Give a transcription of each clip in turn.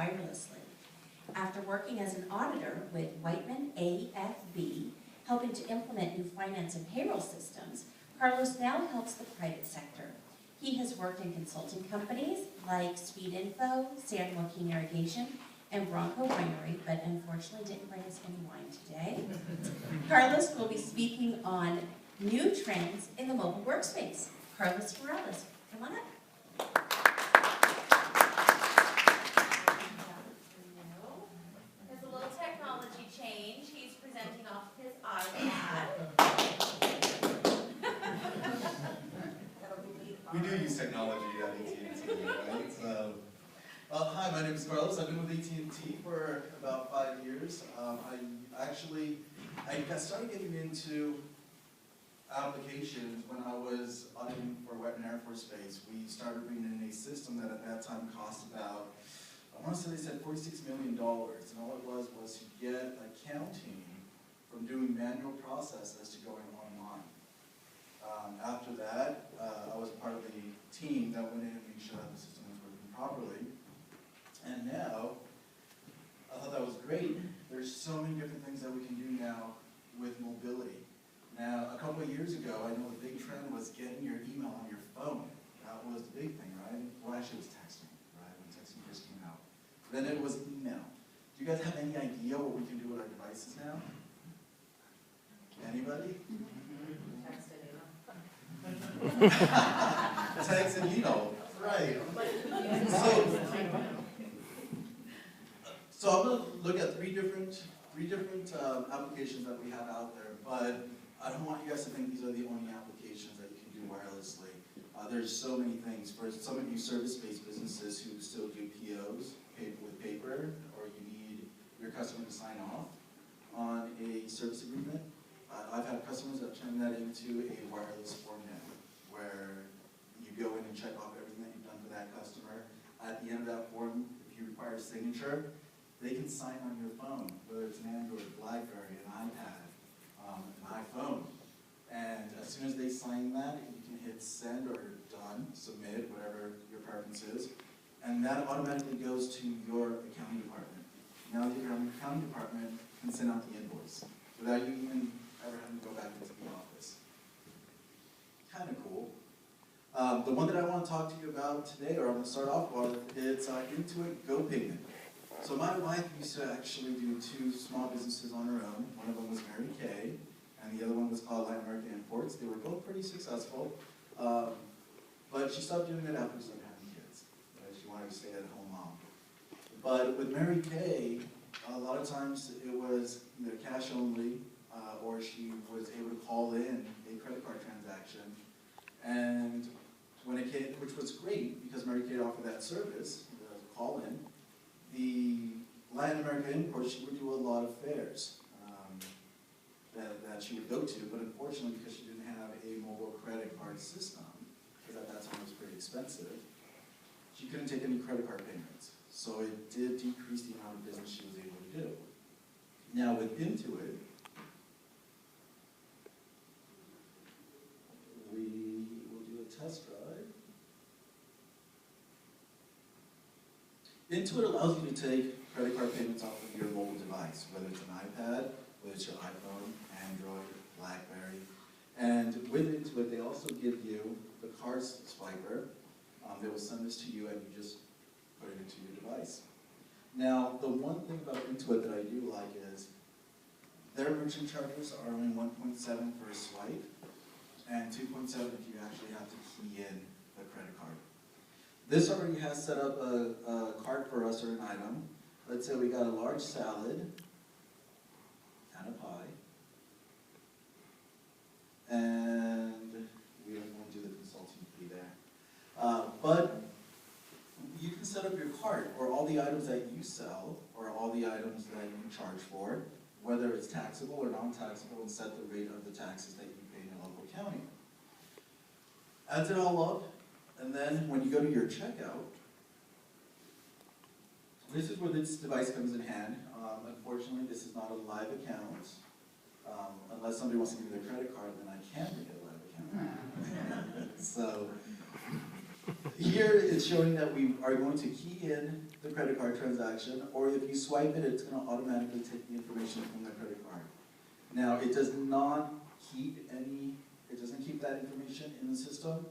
wirelessly. After working as an auditor with Whiteman AFB, helping to implement new finance and payroll systems, Carlos now helps the private sector. He has worked in consulting companies like Speed Info, San Joaquin Irrigation, and Bronco Winery, but unfortunately didn't bring us any wine today. Carlos will be speaking on new trends in the mobile workspace. Carlos Morales, come on up. There's a little technology change. He's presenting off his iPad. We do use technology at AT&T, right? Hi, my name is Carlos. I've been with AT&T for about 5 years. I started getting into applications when I was auditing for Whiteman Air Force Base. We started bringing in a system that at that time cost about, I want to say they said $46 million. And all it was to get accounting from doing manual processes to going online. After that, I was part of the team that went in and made sure that the system was working properly. And now, I thought that was great. There's so many different things that we can do now with mobility. Now, a couple of years ago, I know the big trend was getting your email on your phone. That was the big thing, right? Well, actually, it was texting, right? When texting first came out. Then it was email. Do you guys have any idea what we can do with our devices now? Anybody? Text and email, right? So I'm going to look at three different applications that we have out there, but I don't want you guys to think these are the only applications that you can do wirelessly. There's so many things. For some of you service-based businesses who still do POs with paper, or you need your customer to sign off on a service agreement, I've had customers that turn that into a wireless form now, where you go in and check off everything that you've done for that customer. At the end of that form, if you require a signature, they can sign on your phone, whether it's an Android, BlackBerry, an iPad, an iPhone. And as soon as they sign that, you can hit send or done, submit, whatever your preference is. And that automatically goes to your accounting department. Now your accounting department can send out the invoice without you even ever having to go back into the office. Kind of cool. The one that I want to talk to you about today, or I'm going to start off with, it's Intuit Go Payment. So my wife used to actually do 2 small businesses on her own. One of them was Mary Kay, and the other one was called Latin American Imports. They were both pretty successful, but she stopped doing it after she started having kids. Right? She wanted to stay at home mom. But with Mary Kay, a lot of times it was either cash only, or she was able to call in a credit card transaction. And when it came, which was great because Mary Kay offered that service, the call in, the Latin American imports, she would do a lot of fairs that she would go to, but unfortunately because she didn't have a mobile credit card system, because at that time it was pretty expensive, she couldn't take any credit card payments. So it did decrease the amount of business she was able to do. Now with Intuit, we will do a test drive. Intuit allows you to take credit card payments off of your mobile device, whether it's an iPad, whether it's your iPhone, Android, BlackBerry. And with Intuit, they also give you the card swiper. They will send this to you and you just put it into your device. Now, the one thing about Intuit that I do like is their merchant charges are only 1.7 for a swipe and 2.7 if you actually have to key in the credit card. This already has set up a cart for us or an item. Let's say we got a large salad and a pie. And we won't do the consulting fee there. But you can set up your cart or all the items that you sell or all the items that you charge for, whether it's taxable or non-taxable, and set the rate of the taxes that you pay in your local county. Adds it all up. And then when you go to your checkout, this is where this device comes in hand. Unfortunately, this is not a live account. Unless somebody wants to give me their credit card, then I can make it a live account. So Here it's showing that we are going to key in the credit card transaction, or if you swipe it, it's going to automatically take the information from the credit card. Now, it does not keep it doesn't keep that information in the system.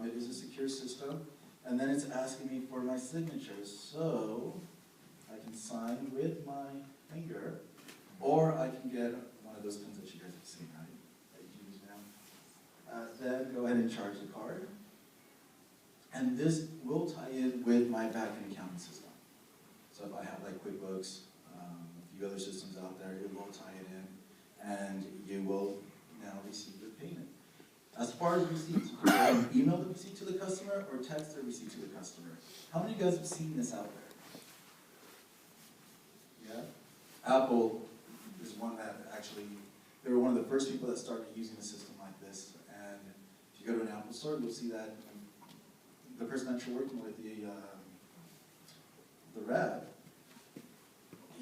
It is a secure system. And then it's asking me for my signature. So I can sign with my finger, or I can get one of those pins that you guys have seen, right? That you can use now. Then go ahead and charge the card. And this will tie in with my back-end accounting system. So if I have like QuickBooks, a few other systems out there, it will tie it in, and you will now receive your payment. As far as receipts, you can email the receipt to the customer or text the receipt to the customer. How many of you guys have seen this out there? Yeah? Apple is one that actually, they were one of the first people that started using a system like this. And if you go to an Apple store, you'll see that the person that you're working with, the rep,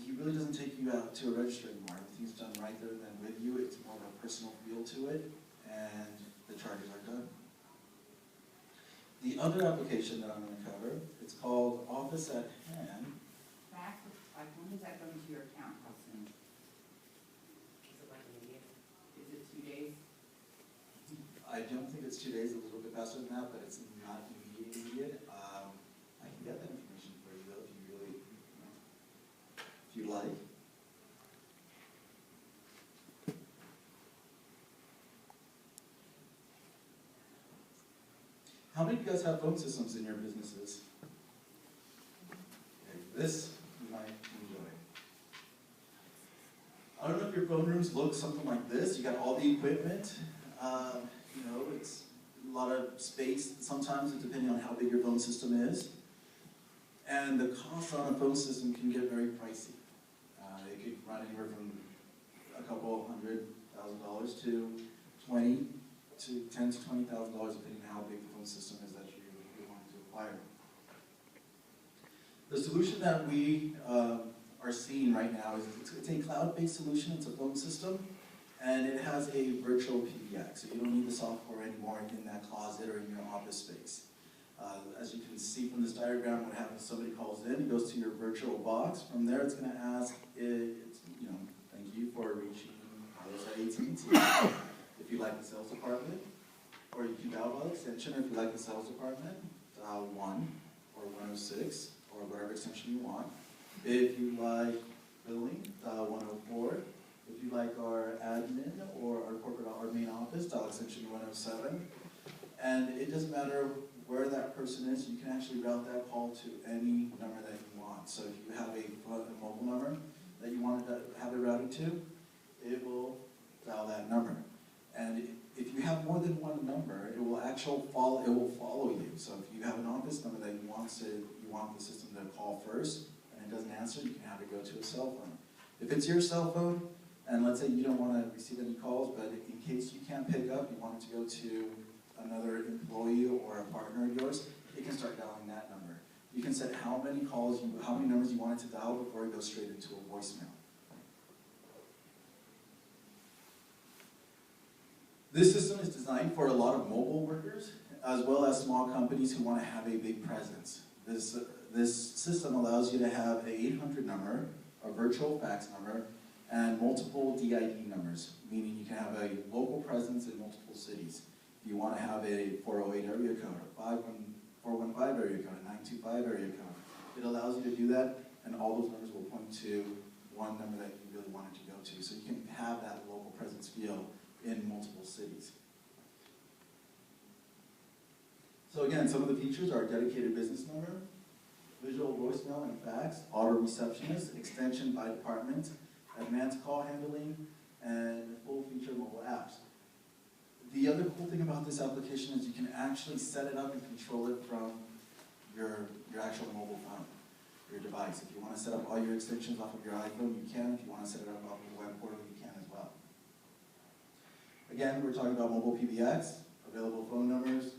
he really doesn't take you out to a register anymore. Everything's done right there and then with you. It's more of a personal feel to it, and the charges are done. The other application that I'm going to cover, it's called Office at Hand. Back, like, when does that go into your account? How soon? Is it like immediate? Is it 2 days? I don't think it's 2 days, a little bit faster than that, but it's not immediate. I can get that information for you though, if you really, if you like. How many of you guys have phone systems in your businesses? Okay, this you might enjoy. I don't know if your phone rooms look something like this. You got all the equipment. It's a lot of space sometimes, depending on how big your phone system is. And the cost on a phone system can get very pricey. It could run anywhere from a couple $100,000 to $10,000 to $20,000, depending on how big the phone system is that you're wanting to acquire. The solution that we are seeing right now is it's a cloud-based solution. It's a phone system, and it has a virtual PBX, so you don't need the software anymore in that closet or in your office space. As you can see from this diagram, what happens, somebody calls in, it goes to your virtual box. From there, it's going to ask, thank you for reaching us at AT&T. If you like the sales department, or you can dial by extension, or if you like the sales department, dial 1 or 106, or whatever extension you want. If you like billing, dial 104. If you like our admin or our corporate or main office, dial extension 107. And it doesn't matter where that person is, you can actually route that call to any number that you want. So if you have a mobile number that you want to have it routed to, it will dial that number. And if you have more than one number, it will follow you. So if you have an office number that you want the system to call first, and it doesn't answer, you can have it go to a cell phone. If it's your cell phone, and let's say you don't want to receive any calls, but in case you can't pick up, you want it to go to another employee or a partner of yours, it can start dialing that number. You can set how many numbers you want it to dial before it goes straight into a voicemail. This system is designed for a lot of mobile workers, as well as small companies who want to have a big presence. This system allows you to have an 800 number, a virtual fax number, and multiple DID numbers, meaning you can have a local presence in multiple cities. If you want to have a 408 area code, a 415 area code, a 925 area code, it allows you to do that, and all those numbers will point to one number that you really want it to go to. So you can have that local presence feel in multiple cities. So again, some of the features are dedicated business number, visual voicemail and fax, auto receptionist, extension by department, advanced call handling, and full feature mobile apps. The other cool thing about this application is you can actually set it up and control it from your actual mobile phone, your device. If you want to set up all your extensions off of your iPhone, you can. If you want to set it up off of the web portal, you can as well. Again, we're talking about mobile PBX, available phone numbers,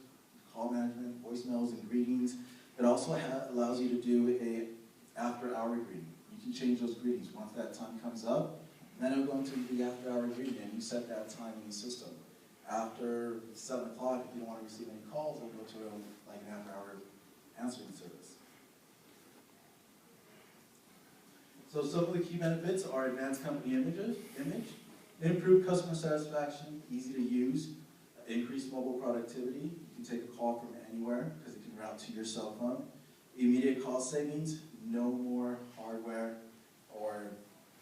call management, voicemails, and greetings. It also allows you to do a after-hour greeting. You can change those greetings once that time comes up. Then it'll go into the after-hour greeting, and you set that time in the system. After 7 o'clock, if you don't want to receive any calls, we'll go to like an after-hour answering service. So some of the key benefits are advanced company image, improved customer satisfaction, easy to use, increased mobile productivity. You can take a call from anywhere because it can route to your cell phone. Immediate cost savings, no more hardware or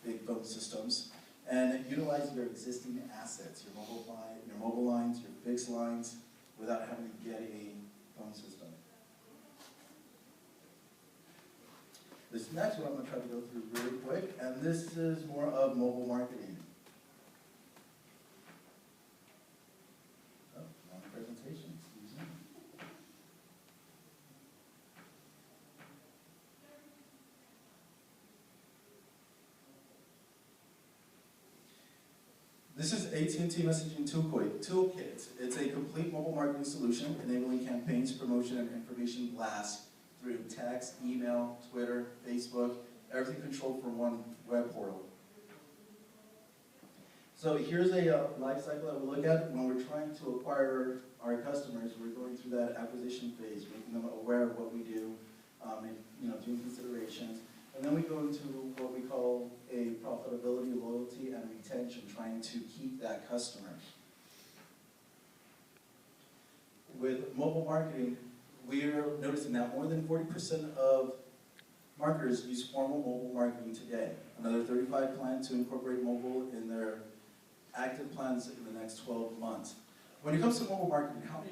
big phone systems. And utilize your existing assets, your mobile lines, your fixed lines, without having to get a phone system. This next one I'm going to try to go through really quick, and this is more of mobile marketing. Oh, wrong presentation, excuse me. This is AT&T Messaging Toolkit. It's a complete mobile marketing solution enabling campaigns, promotion, and information blasts through text, email, Twitter, Facebook, everything controlled from one web portal. So here's a life cycle that we'll look at when we're trying to acquire our customers. We're going through that acquisition phase, making them aware of what we do, and doing considerations. And then we go into what we call a profitability, loyalty, and retention, trying to keep that customer. With mobile marketing, we're noticing that more than 40% of marketers use formal mobile marketing today. Another 35 plan to incorporate mobile in their active plans in the next 12 months. When it comes to mobile marketing, how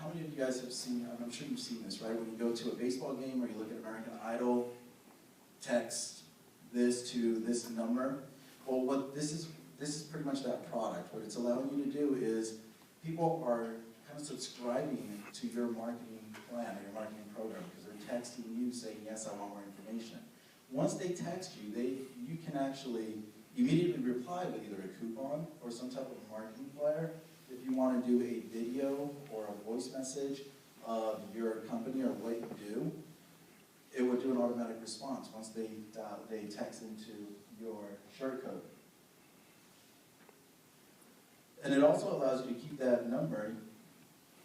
many of you guys have seen, I'm sure you've seen this, right? When you go to a baseball game or you look at American Idol, text this to this number. Well, what this is pretty much that product. What it's allowing you to do is people are kind of subscribing to your marketing plan or your marketing program because they're texting you saying, yes, I want more information. Once they text you, you can actually immediately reply with either a coupon or some type of marketing flyer. If you want to do a video or a voice message of your company or what you do, it would do an automatic response once they text into your short code. And it also allows you to keep that number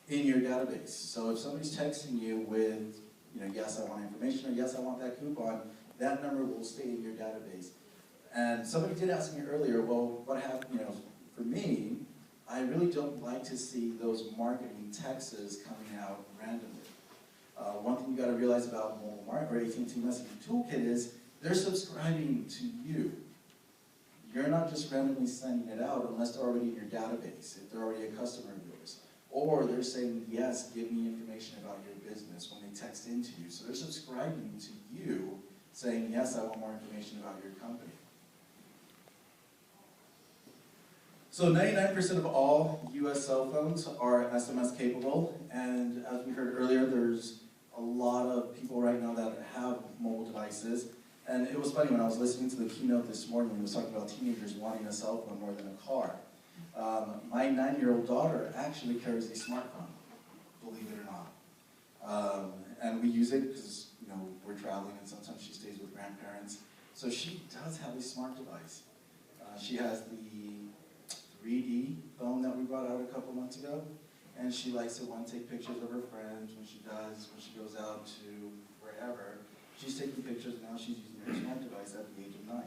in your database. So if somebody's texting you with, yes, I want information, or yes, I want that coupon, that number will stay in your database. And somebody did ask me earlier, well, what happened, for me, I really don't like to see those marketing texts coming out randomly. One thing you got to realize about mobile marketing or AT&T Messaging Toolkit is they're subscribing to you. You're not just randomly sending it out unless they're already in your database, if they're already a customer of yours. Or they're saying, yes, give me information about your business when they text into you. So they're subscribing to you, saying, yes, I want more information about your company. So 99% of all US cell phones are SMS capable, and as we heard earlier, there's a lot of people right now that have mobile devices. And it was funny when I was listening to the keynote this morning, it was talking about teenagers wanting a cell phone more than a car. My 9-year-old daughter actually carries a smartphone, believe it or not. And we use it because we're traveling and sometimes she stays with grandparents. So she does have a smart device. She has the 3D phone that we brought out a couple months ago, and she likes to take pictures of her friends when she goes out to wherever. She's taking pictures, and now she's using her smart device at the age of 9.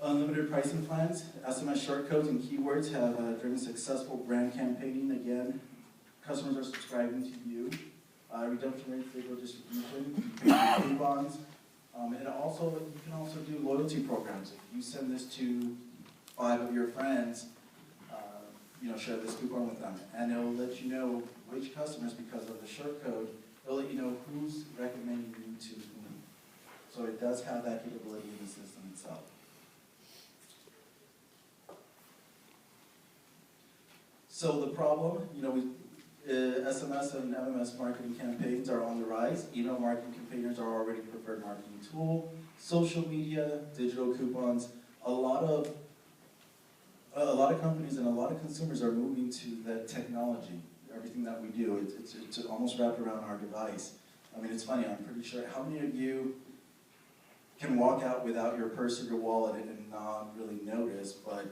Unlimited pricing plans, SMS short codes and keywords have driven successful brand campaigning. Again, customers are subscribing to you. Redemption rates, digital distribution, coupons. And also, you can also do loyalty programs. If you send this to 5 of your friends, share this coupon with them, and it'll let you know which customers, because of the short code, it'll let you know who's recommending you to whom. So it does have that capability in the system itself. So the problem, SMS and MMS marketing campaigns are on the rise. Email marketing campaigners are already a preferred marketing tool. Social media, digital coupons, a lot of companies and a lot of consumers are moving to that technology. Everything that we do, it's almost wrapped around our device. I mean, it's funny, I'm pretty sure, how many of you can walk out without your purse or your wallet and not really notice, but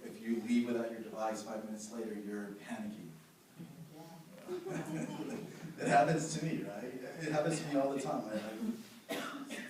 if you leave without your device, 5 minutes later, you're panicking. It happens to me, right? It happens to me all the time.